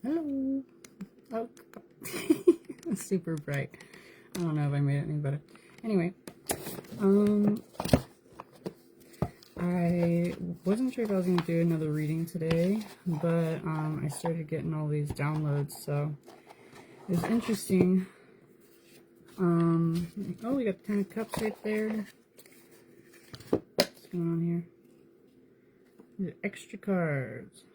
Hello. Oh, it's super bright. I don't know if I made it any better. Anyway, I wasn't sure if I was going to do another reading today, but I started getting all these downloads, so it was interesting. Oh, we got 10 of cups right there. What's going on here? These are extra cards.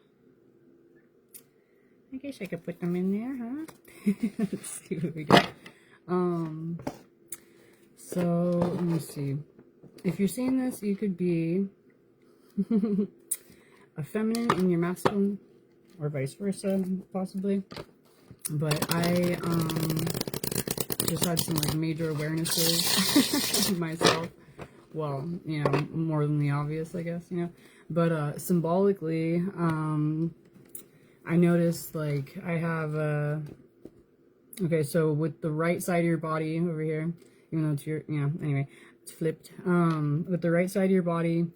I guess I could put them in there, huh? Let's see what we got. So let me see. If you're seeing this, you could be a feminine in your masculine, or vice versa, possibly. But I just had some like major awarenesses myself. Well, you know, more than the obvious, I guess, you know. But symbolically, I noticed like I have okay, so with the right side of your body over here, even though it's your, you know, anyway, it's flipped. With the right side of your body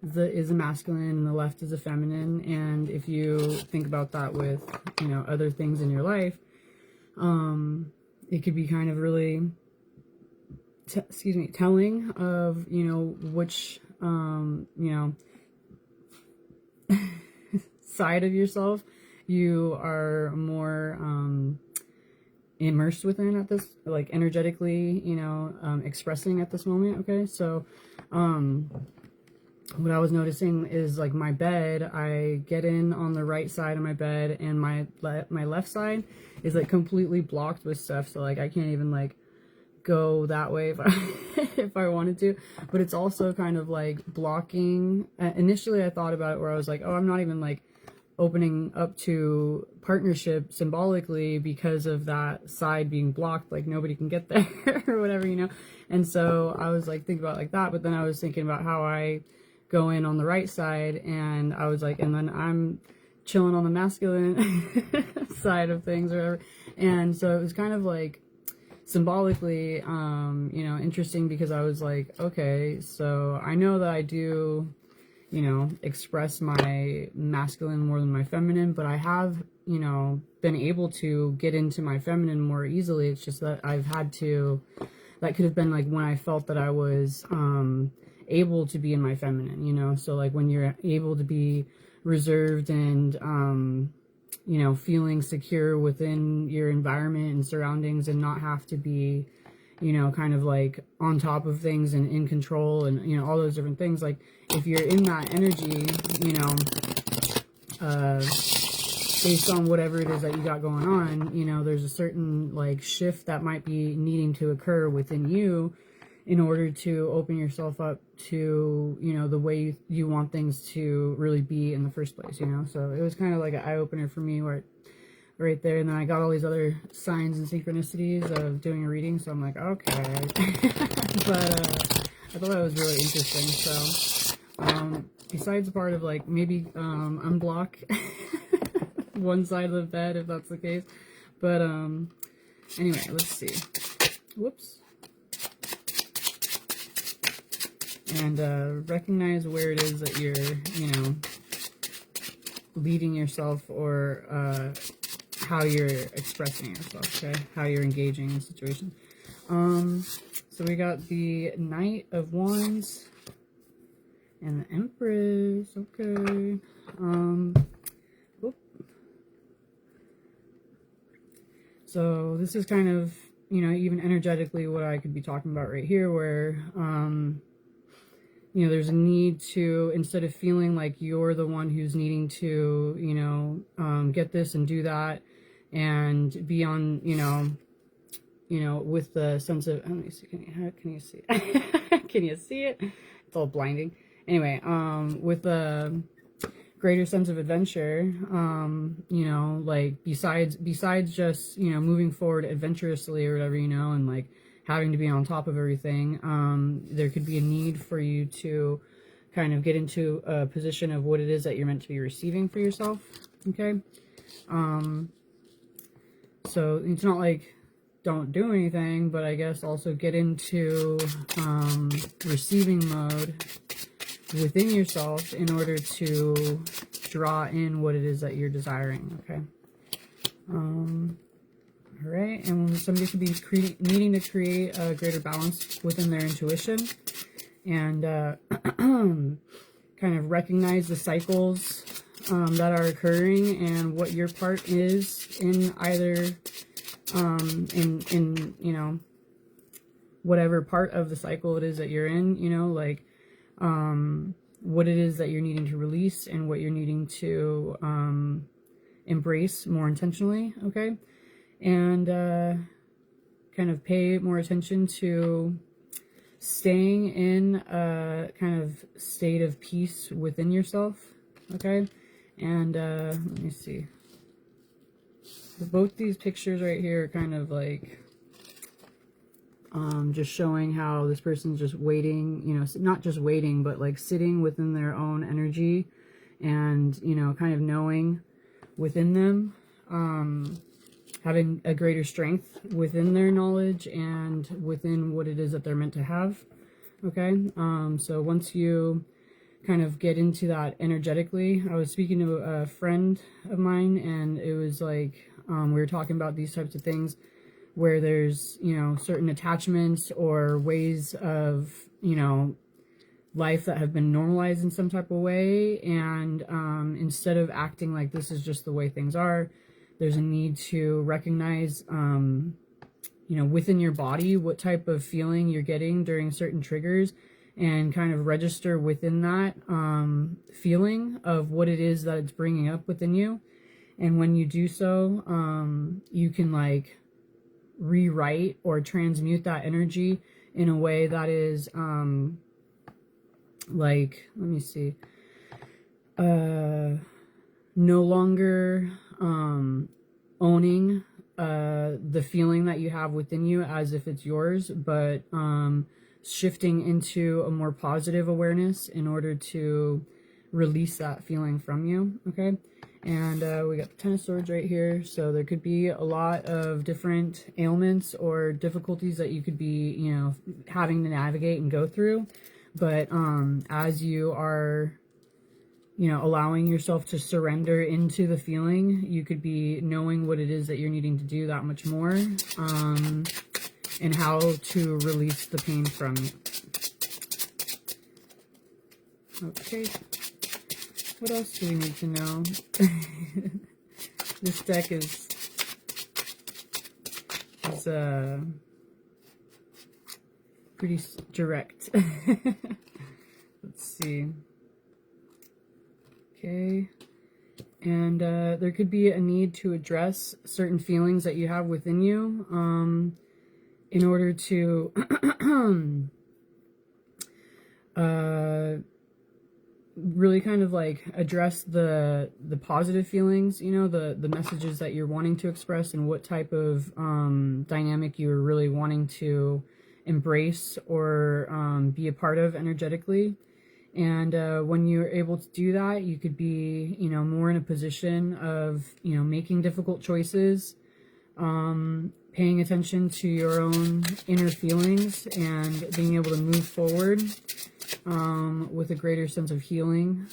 is a masculine and the left is a feminine. And if you think about that with, you know, other things in your life, it could be kind of really, telling of, you know, which, you know, side of yourself you are more immersed within at this, like energetically, you know, expressing at this moment. Okay, so what I was noticing is like my bed, I get in on the right side of my bed, and my left side is like completely blocked with stuff, so like I can't even like go that way if I if I wanted to. But it's also kind of like blocking. Initially I thought about it where I was like, oh, I'm not even like opening up to partnership symbolically because of that side being blocked, like nobody can get there or whatever, you know. And so I was like thinking about like that, but then I was thinking about how I go in on the right side, and I was like, and then I'm chilling on the masculine side of things or whatever. And so it was kind of like symbolically, you know, interesting, because I was like, okay, so I know that I do, you know, express my masculine more than my feminine, but I have, you know, been able to get into my feminine more easily. It's just that I've had to, that could have been like when I felt that I was able to be in my feminine, you know. So like when you're able to be reserved and you know, feeling secure within your environment and surroundings, and not have to be, you know, kind of like on top of things and in control, and, you know, all those different things. Like if you're in that energy, you know, based on whatever it is that you got going on, you know, there's a certain like shift that might be needing to occur within you in order to open yourself up to, you know, the way you want things to really be in the first place, you know. So it was kind of like an eye-opener for me where right there. And then I got all these other signs and synchronicities of doing a reading, so I'm like, okay. But I thought that was really interesting. So besides the part of like maybe unblock one side of the bed if that's the case, but anyway, let's see. Whoops. And recognize where it is that you're, you know, leading yourself, or how you're expressing yourself, okay? How you're engaging in situations. So we got the Knight of Wands and the Empress, okay. So this is kind of, you know, even energetically what I could be talking about right here, where, you know, there's a need to, instead of feeling like you're the one who's needing to, you know, get this and do that and be on, you know, with the sense of, let me see, can you see it? Can you see it? It's all blinding. Anyway, with the greater sense of adventure, you know, like besides just, you know, moving forward adventurously or whatever, you know, and like having to be on top of everything, there could be a need for you to kind of get into a position of what it is that you're meant to be receiving for yourself, okay? So it's not like don't do anything, but I guess also get into receiving mode within yourself in order to draw in what it is that you're desiring, okay? All right, and somebody could be needing to create a greater balance within their intuition, and kind of recognize the cycles that are occurring and what your part is in either in you know, whatever part of the cycle it is that you're in, you know, like what it is that you're needing to release and what you're needing to embrace more intentionally. Okay. And kind of pay more attention to staying in a kind of state of peace within yourself. Okay. And let me see. So both these pictures right here are kind of like just showing how this person's just waiting, you know, not just waiting, but like sitting within their own energy and, you know, kind of knowing within them, having a greater strength within their knowledge and within what it is that they're meant to have. Okay. So once you kind of get into that energetically, I was speaking to a friend of mine, and it was like, we were talking about these types of things where there's, you know, certain attachments or ways of, you know, life that have been normalized in some type of way. And instead of acting like this is just the way things are, there's a need to recognize, you know, within your body, what type of feeling you're getting during certain triggers, and kind of register within that feeling of what it is that it's bringing up within you. And when you do so, you can like rewrite or transmute that energy in a way that is like, let me see, no longer owning the feeling that you have within you as if it's yours, but shifting into a more positive awareness in order to release that feeling from you. Okay. And we got the Ten of Swords right here. So there could be a lot of different ailments or difficulties that you could be, you know, having to navigate and go through. But as you are, you know, allowing yourself to surrender into the feeling, you could be knowing what it is that you're needing to do that much more, and how to release the pain from you. Okay. What else do we need to know? This deck is pretty direct. Let's see. Okay. And there could be a need to address certain feelings that you have within you in order to really kind of like address the positive feelings, you know, the messages that you're wanting to express, and what type of dynamic you're really wanting to embrace or be a part of energetically. And when you're able to do that, you could be, you know, more in a position of, you know, making difficult choices, paying attention to your own inner feelings, and being able to move forward with a greater sense of healing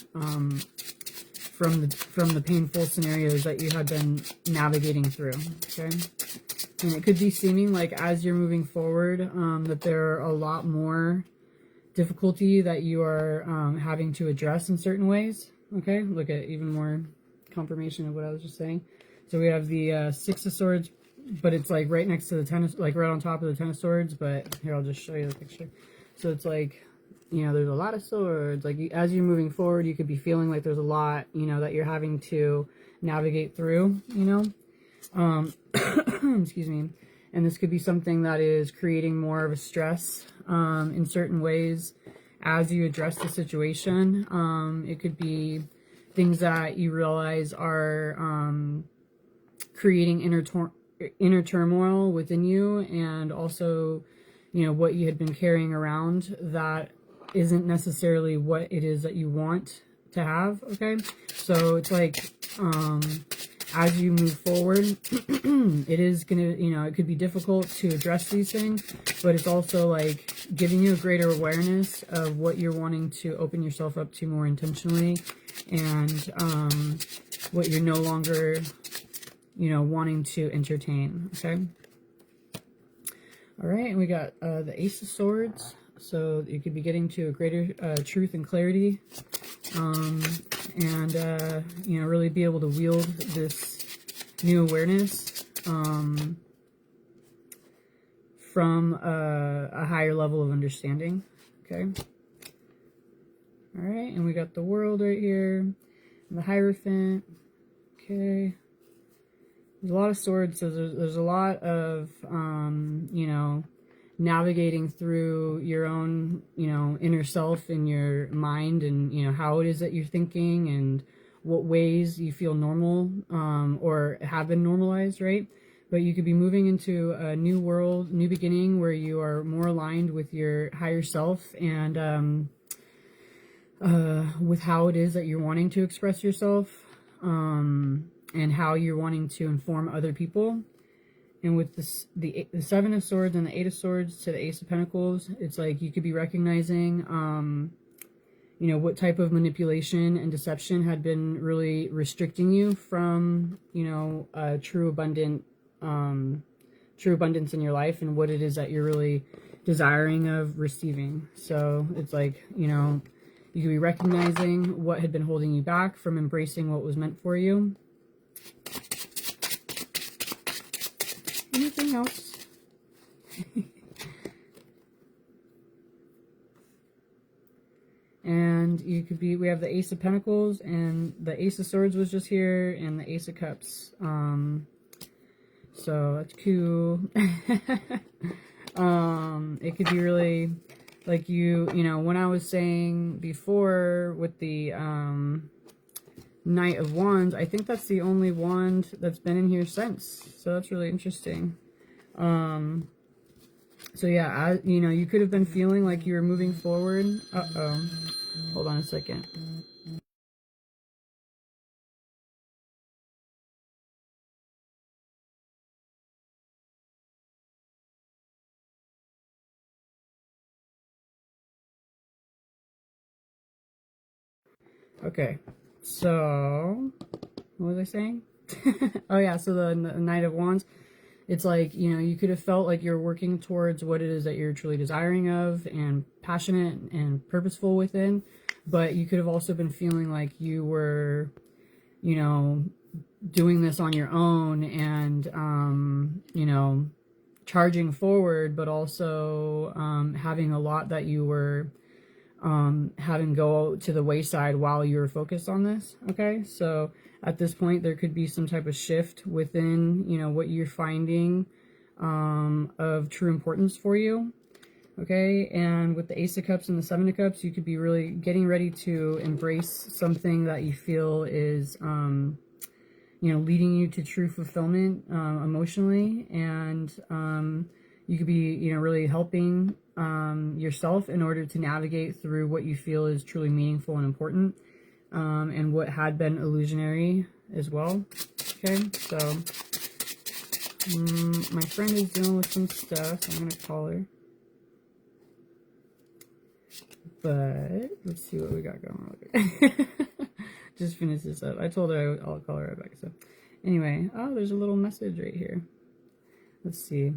from the painful scenarios that you had been navigating through. Okay. And it could be seeming like as you're moving forward that there are a lot more difficulty that you are having to address in certain ways. Okay, look at even more confirmation of what I was just saying. So we have the Six of Swords, but it's like right next to the Ten of, like right on top of the Ten of Swords. But here, I'll just show you the picture. So it's like, you know, there's a lot of swords. Like as you're moving forward, you could be feeling like there's a lot, you know, that you're having to navigate through, you know. Excuse me. And this could be something that is creating more of a stress in certain ways as you address the situation. It could be things that you realize are creating inner turmoil within you, and also, you know, what you had been carrying around that isn't necessarily what it is that you want to have. Okay, so it's like as you move forward, it is gonna, you know, it could be difficult to address these things, but it's also like giving you a greater awareness of what you're wanting to open yourself up to more intentionally, and what you're no longer, you know, wanting to entertain. Okay. All right, and we got the Ace of Swords. So you could be getting to a greater truth and clarity, and you know, really be able to wield this new awareness from a higher level of understanding. Okay. All right, and we got the World right here, the Hierophant. Okay. There's a lot of swords, so there's a lot of, you know, navigating through your own, you know, inner self in your mind, and, you know, how it is that you're thinking and what ways you feel normal or have been normalized, right? But you could be moving into a new world, new beginning, where you are more aligned with your higher self and with how it is that you're wanting to express yourself and how you're wanting to inform other people. And with this, the Seven of Swords and the Eight of Swords to the Ace of Pentacles, it's like you could be recognizing, you know, what type of manipulation and deception had been really restricting you from, you know, true abundance in your life, and what it is that you're really desiring of receiving. So it's like, you know, you could be recognizing what had been holding you back from embracing what was meant for you. Anything else? And you could be, we have the Ace of Pentacles, and the Ace of Swords was just here, and the Ace of Cups. So that's cool. It could be really like you know, when I was saying before with the Knight of Wands, I think that's the only wand that's been in here since. So that's really interesting. So yeah, you know, you could have been feeling like you were moving forward. Uh-oh. Hold on a second. Okay. So, what was I saying? Oh yeah, so the Knight of Wands, it's like, you know, you could have felt like you're working towards what it is that you're truly desiring of and passionate and purposeful within, but you could have also been feeling like you were, you know, doing this on your own and, you know, charging forward, but also having a lot that you were having go to the wayside while you were focused on this. Okay, so at this point there could be some type of shift within, you know, what you're finding of true importance for you. Okay, and with the Ace of Cups and the Seven of Cups, you could be really getting ready to embrace something that you feel is you know, leading you to true fulfillment emotionally, and you could be, you know, really helping yourself in order to navigate through what you feel is truly meaningful and important, and what had been illusionary as well. Okay, so my friend is dealing with some stuff, so I'm gonna call her. But let's see what we got going on. Just finish this up. I told her I'll call her right back. So anyway, oh, there's a little message right here. Let's see.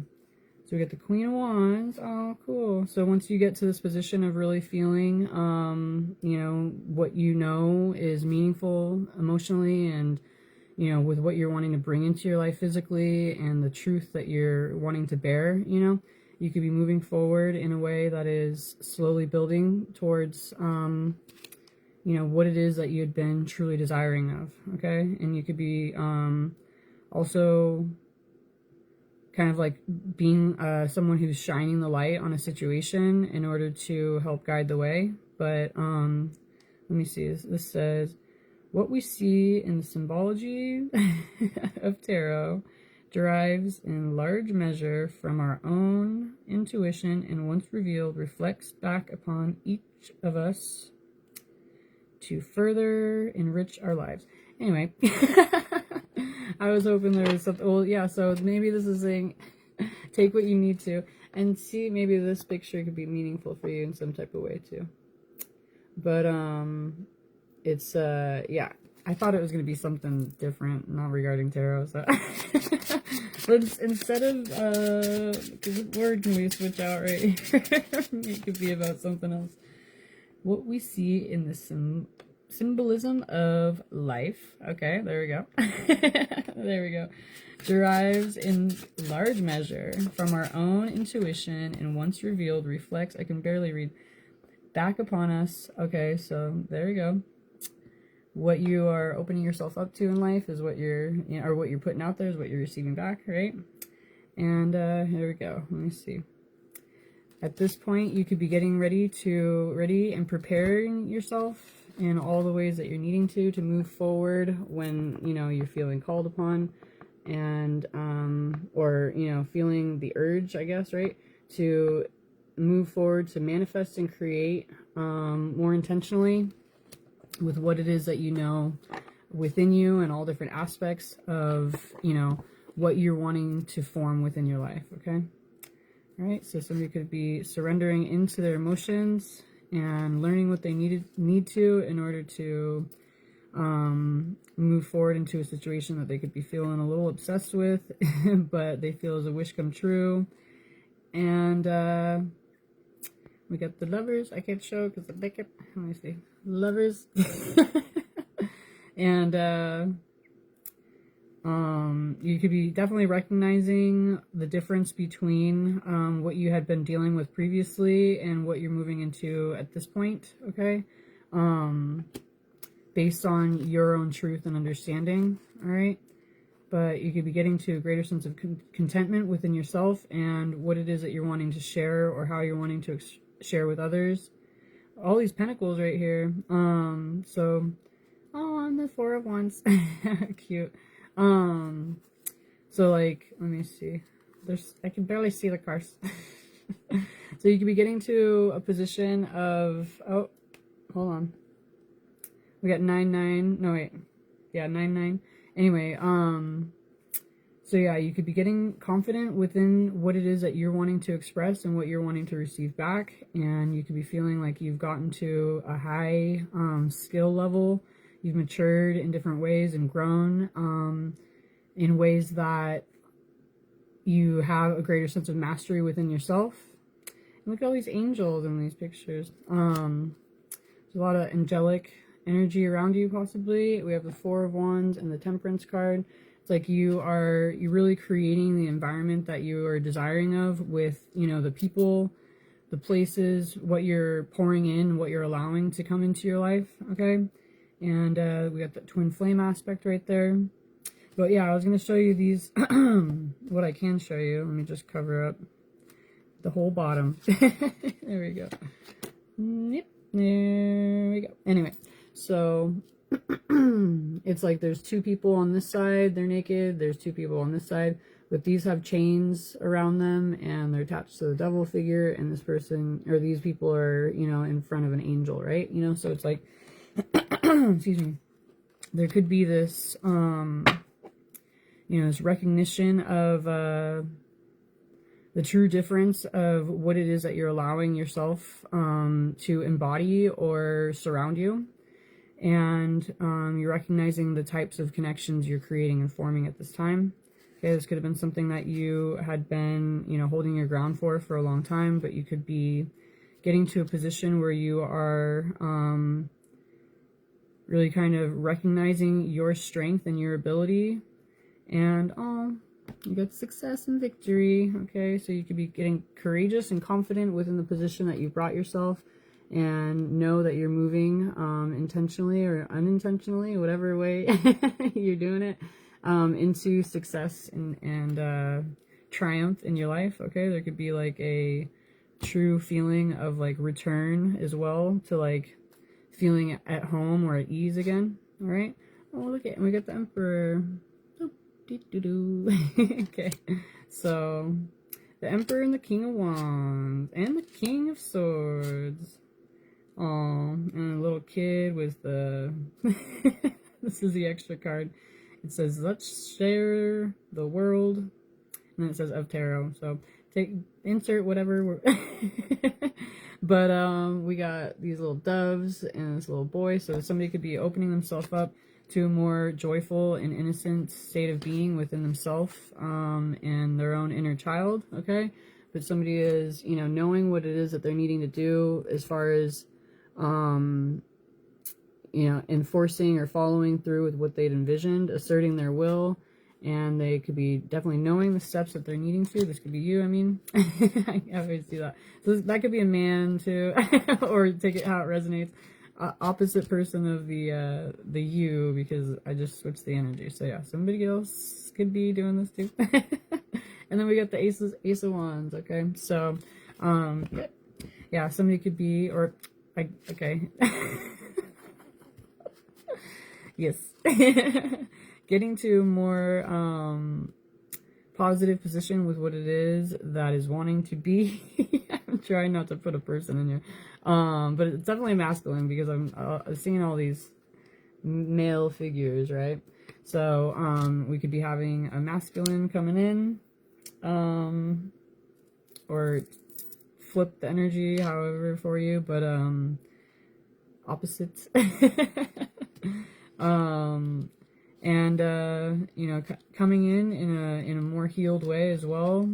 So we got the Queen of Wands. Oh, cool. So once you get to this position of really feeling, you know, what you know is meaningful emotionally, and, you know, with what you're wanting to bring into your life physically, and the truth that you're wanting to bear, you know, you could be moving forward in a way that is slowly building towards, you know, what it is that you had been truly desiring of. Okay. And you could be, also kind of like being someone who's shining the light on a situation in order to help guide the way. But let me see, this says, what we see in the symbology of tarot derives in large measure from our own intuition, and once revealed reflects back upon each of us to further enrich our lives. Anyway, I was hoping there was something. Well, yeah, so maybe this is saying take what you need to, and see, maybe this picture could be meaningful for you in some type of way too. But it's yeah, I thought it was going to be something different, not regarding tarot, so. But instead of, because word can we switch out right here? It could be about something else. What we see in the symbolism of life, okay, there we go. There we go. Derives in large measure from our own intuition and once revealed reflects, I can barely read, back upon us. Okay, so there we go. What you are opening yourself up to in life is what you're, or what you're putting out there is what you're receiving back, right? And here we go. Let me see. At this point, you could be getting ready and preparing yourself in all the ways that you're needing to move forward when, you're feeling called upon and, or, feeling the urge, I guess, right? To move forward, to manifest and create more intentionally with what it is that within you and all different aspects of, what you're wanting to form within your life, okay? All right, so somebody could be surrendering into their emotions and learning what they need to in order to move forward into a situation that they could be feeling a little obsessed with, but they feel as a wish come true. And we got the Lovers. I can't show because I make it. Let me see. Lovers. And you could be definitely recognizing the difference between what you had been dealing with previously and what you're moving into at this point, okay? Based on your own truth and understanding, all right? But you could be getting to a greater sense of contentment within yourself and what it is that you're wanting to share or how you're wanting to share with others. All these pentacles right here. So, I'm the Four of Wands. Cute. So like, let me see. I can barely see the cards. So you could be getting to a position of, oh, hold on. We got 9-9. No, wait. Yeah, 9-9. Anyway, so yeah, you could be getting confident within what it is that you're wanting to express and what you're wanting to receive back. And you could be feeling like you've gotten to a high skill level. You've matured in different ways and grown in ways that you have a greater sense of mastery within yourself. And look at all these angels in these pictures. There's a lot of angelic energy around you, possibly. We have the Four of Wands and the Temperance card. It's like you're really creating the environment that you are desiring of with, the people, the places, what you're pouring in, what you're allowing to come into your life, okay? And we got the twin flame aspect right there. But yeah, I was going to show you these, what I can show you. Let me just cover up the whole bottom. There we go. Yep, there we go. Anyway, so it's like there's two people on this side, they're naked. There's two people on this side, but these have chains around them and they're attached to the devil figure. And this person, or these people are, in front of an angel, right? So it's like, excuse me, there could be this, this recognition of the true difference of what it is that you're allowing yourself to embody or surround you. And you're recognizing the types of connections you're creating and forming at this time. Okay, this could have been something that you had been, holding your ground for a long time, but you could be getting to a position where you are really kind of recognizing your strength and your ability. And, you got success and victory, okay? So you could be getting courageous and confident within the position that you brought yourself and know that you're moving intentionally or unintentionally, whatever way you're doing it, into success and triumph in your life, okay? There could be like a true feeling of like return as well to like feeling at home or at ease again, all right? Oh, look at, we got the Emperor. Okay, so the Emperor and the King of Wands and the King of Swords. And a little kid with the this is the extra card. It says let's share the world, and then it says of tarot. So insert whatever but we got these little doves and this little boy. So somebody could be opening themselves up to a more joyful and innocent state of being within themselves and their own inner child, okay? But somebody is, you know, knowing what it is that they're needing to do as far as, you know, enforcing or following through with what they'd envisioned, asserting their will, and they could be definitely knowing the steps that they're needing to. This could be you, I mean. I always do that. So that could be a man, too, or take it how it resonates. Opposite person of the you, because I just switched the energy. So yeah, somebody else could be doing this too. And then we got the Ace of Wands, okay? So, yeah, somebody could be, or, okay. Yes. Getting to a more positive position with what it is that is wanting to be. I'm trying not to put a person in here. But it's definitely masculine because I'm seeing all these male figures, right? So, we could be having a masculine coming in, or flip the energy, however, for you, but, opposites. And, you know, coming in a more healed way as well,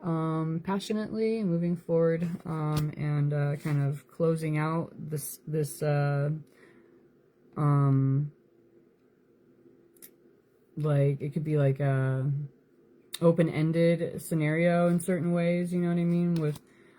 passionately moving forward, and, kind of closing out this, like, it could be like a open-ended scenario in certain ways, you know what I mean?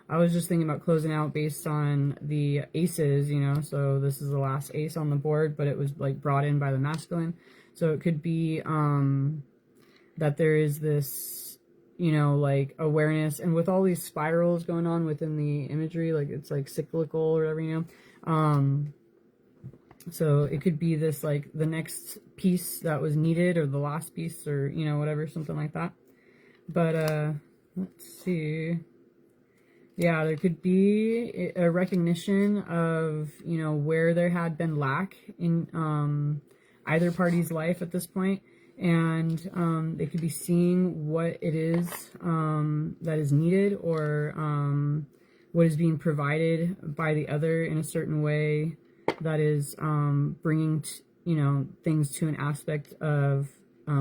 I was just thinking about closing out based on the aces, you know, so this is the last ace on the board, but it was like brought in by the masculine. So it could be that there is this, you know, like awareness, and with all these spirals going on within the imagery, like it's like cyclical or whatever, you know. So it could be this, like the next piece that was needed, or the last piece, or, you know, whatever, something like that. But let's see. Yeah, there could be a recognition of, you know, where there had been lack in either party's life at this point, and they could be seeing what it is that is needed, or what is being provided by the other in a certain way that is bringing, you know, things to an aspect of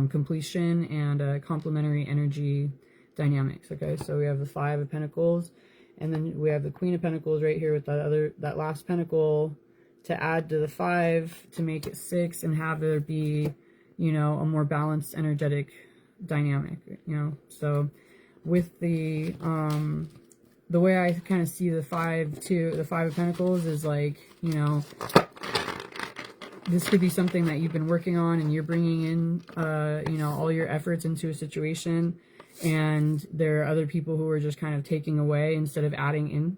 completion and complementary energy dynamics. Okay, so we have the Five of Pentacles, and then we have the Queen of Pentacles right here with that last pentacle to add to the 5 to make it 6, and have there be, you know, a more balanced energetic dynamic, you know. So with the way I kind of see the 5 of Pentacles is like, you know, this could be something that you've been working on, and you're bringing in, you know, all your efforts into a situation, and there are other people who are just kind of taking away instead of adding in,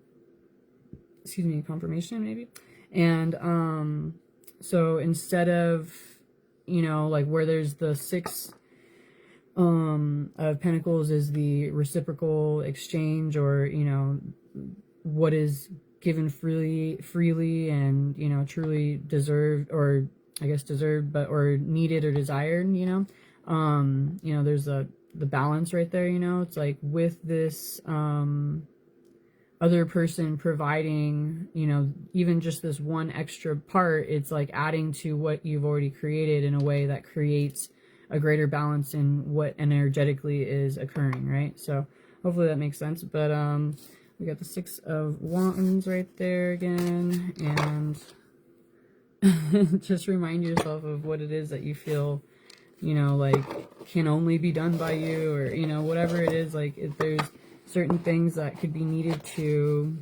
excuse me, confirmation maybe. And so instead of, you know, like where there's the 6 of Pentacles is the reciprocal exchange, or, you know, what is given freely and, you know, truly deserved, or I guess deserved, but, or needed or desired, you know. You know, there's the balance right there, you know. It's like with this other person providing, you know, even just this one extra part, it's like adding to what you've already created in a way that creates a greater balance in what energetically is occurring, right? So hopefully that makes sense. But we got the 6 of Wands right there again, and just remind yourself of what it is that you feel, you know, like can only be done by you, or, you know, whatever it is. Like if there's certain things that could be needed to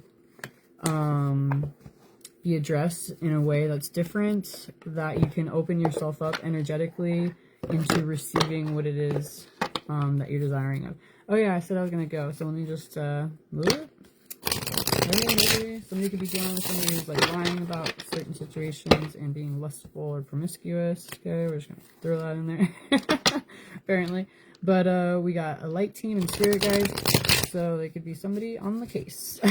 be addressed in a way that's different, that you can open yourself up energetically into receiving what it is that you're desiring of. Oh yeah, I said I was gonna go, so let me just somebody could be dealing with somebody who's like lying about certain situations and being lustful or promiscuous. Okay, we're just gonna throw that in there. Apparently. But we got a light team and spirit guides, so they could be somebody on the case.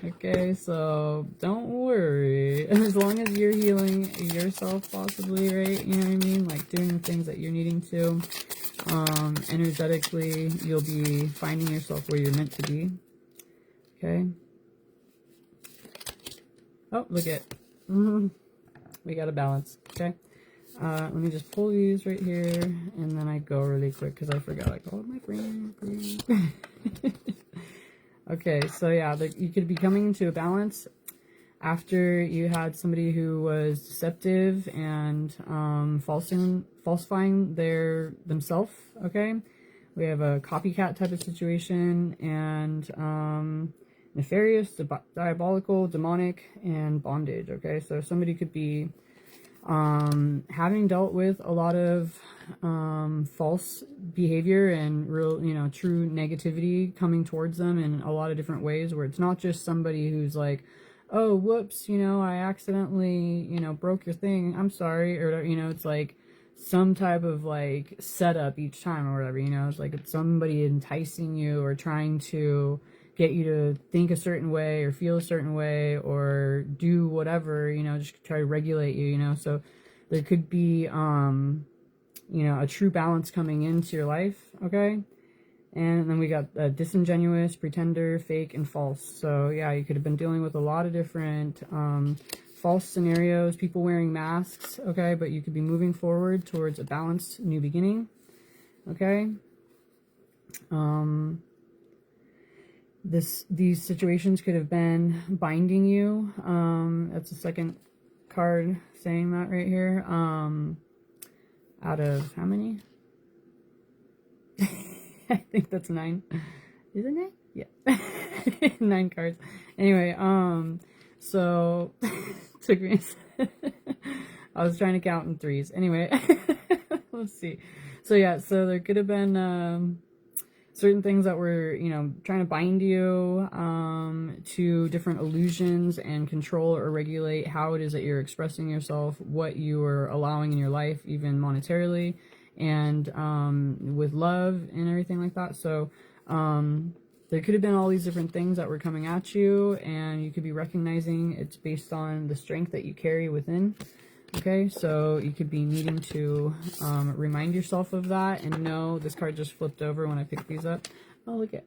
Okay, so don't worry. As long as you're healing yourself, possibly, right? You know what I mean? Like doing the things that you're needing to. Energetically, you'll be finding yourself where you're meant to be. Okay. Oh, look at. We got a balance. Okay. Let me just pull these right here, and then I go really quick because I forgot I called my friend. Okay, so yeah, you could be coming into a balance after you had somebody who was deceptive and falsifying themselves. Okay, we have a copycat type of situation, and nefarious, diabolical, demonic, and bondage. Okay, so somebody could be having dealt with a lot of false behavior and real, true negativity coming towards them in a lot of different ways, where it's not just somebody who's like, oh, whoops, I accidentally, broke your thing, I'm sorry, or, it's like some type of like setup each time or whatever, it's like it's somebody enticing you or trying to get you to think a certain way or feel a certain way or do whatever, just try to regulate you, so there could be, a true balance coming into your life, okay? And then we got disingenuous, pretender, fake, and false. So yeah, you could have been dealing with a lot of different false scenarios, people wearing masks, okay? But you could be moving forward towards a balanced new beginning, okay? These situations could have been binding you. That's the second card saying that right here. Out of how many? I think that's 9. Isn't it? Yeah. 9 cards. Anyway, so took me I was trying to count in 3s. Anyway, let's see. So yeah, so there could have been certain things that were, trying to bind you to different illusions and control or regulate how it is that you're expressing yourself, what you are allowing in your life, even monetarily, and with love and everything like that. So there could have been all these different things that were coming at you, and you could be recognizing it's based on the strength that you carry within. Okay, so you could be needing to remind yourself of that and know this card just flipped over when I picked these up. Oh, look at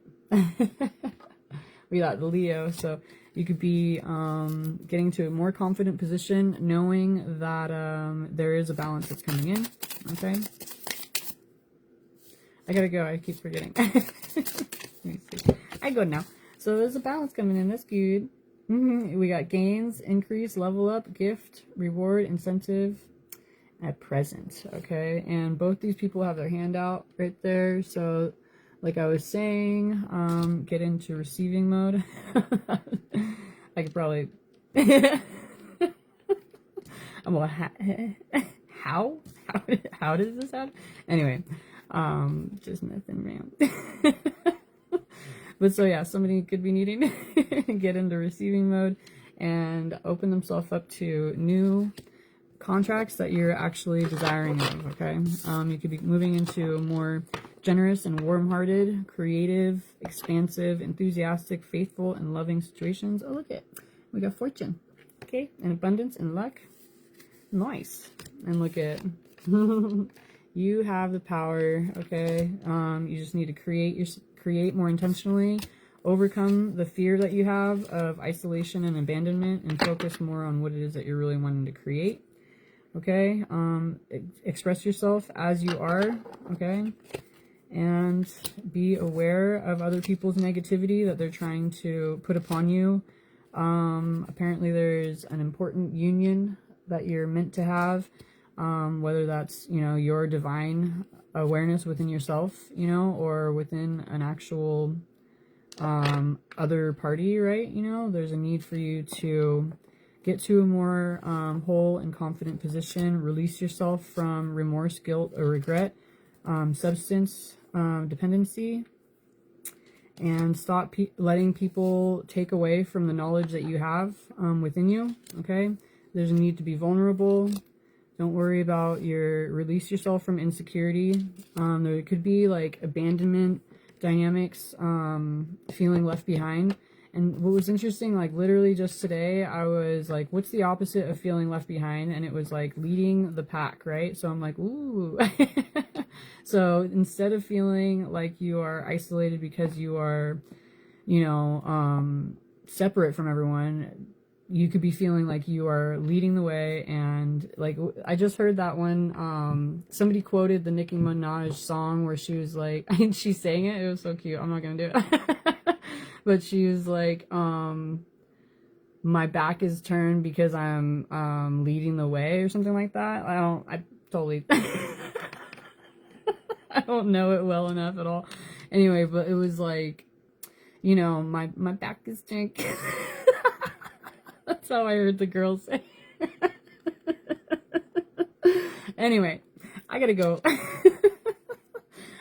we got the Leo. So you could be getting to a more confident position, knowing that there is a balance that's coming in. Okay, I gotta go. I keep forgetting. Let me see. I go now. So there's a balance coming in. That's good. We got gains, increase, level up, gift, reward, incentive, at present. Okay, and both these people have their hand out right there. So like I was saying, get into receiving mode. I could probably I'm like, how does this happen? Anyway, just nothing around. But so yeah, somebody could be needing to get into receiving mode and open themselves up to new contracts that you're actually desiring of, okay? You could be moving into more generous and warm-hearted, creative, expansive, enthusiastic, faithful, and loving situations. Oh, look at, we got fortune, okay? And abundance and luck. Nice. And look at, you have the power, okay? You just need to create more intentionally, overcome the fear that you have of isolation and abandonment, and focus more on what it is that you're really wanting to create. Okay, express yourself as you are, okay, and be aware of other people's negativity that they're trying to put upon you. Apparently there's an important union that you're meant to have, whether that's, your divine awareness within yourself, or within an actual other party, right? There's a need for you to get to a more whole and confident position, release yourself from remorse, guilt, or regret, substance dependency, and stop letting people take away from the knowledge that you have within you, okay? There's a need to be vulnerable. Don't worry about release yourself from insecurity. There could be like abandonment dynamics, feeling left behind. And what was interesting, like literally just today, I was like, what's the opposite of feeling left behind? And it was like leading the pack, right? So I'm like, ooh. So instead of feeling like you are isolated because you are, separate from everyone, you could be feeling like you are leading the way, and like I just heard that one, somebody quoted the Nicki Minaj song where she was like, she sang it, it was so cute, I'm not gonna do it. But she was like, my back is turned because I'm leading the way or something like that. I totally I don't know it well enough at all. Anyway, but it was like, you know, my back is turned. That's how I heard the girls say. Anyway, I gotta go.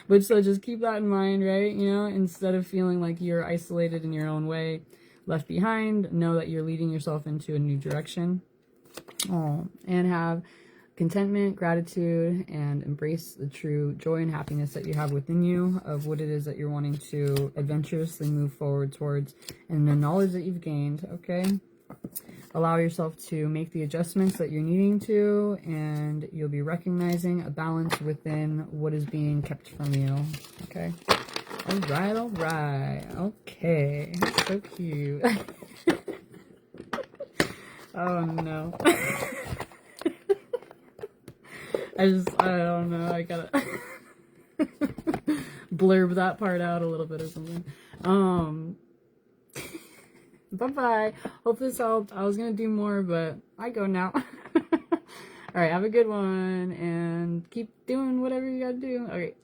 But so just keep that in mind, right? You know, instead of feeling like you're isolated in your own way, left behind, know that you're leading yourself into a new direction. Oh, and have contentment, gratitude, and embrace the true joy and happiness that you have within you of what it is that you're wanting to adventurously move forward towards, and the knowledge that you've gained, okay? Allow yourself to make the adjustments that you're needing to, and you'll be recognizing a balance within what is being kept from you, okay? All right, okay, so cute. Oh no. I don't know, I gotta blurb that part out a little bit or something. Bye-bye. Hope this helped. I was gonna do more, but I go now. Alright, have a good one, and keep doing whatever you gotta do. Okay.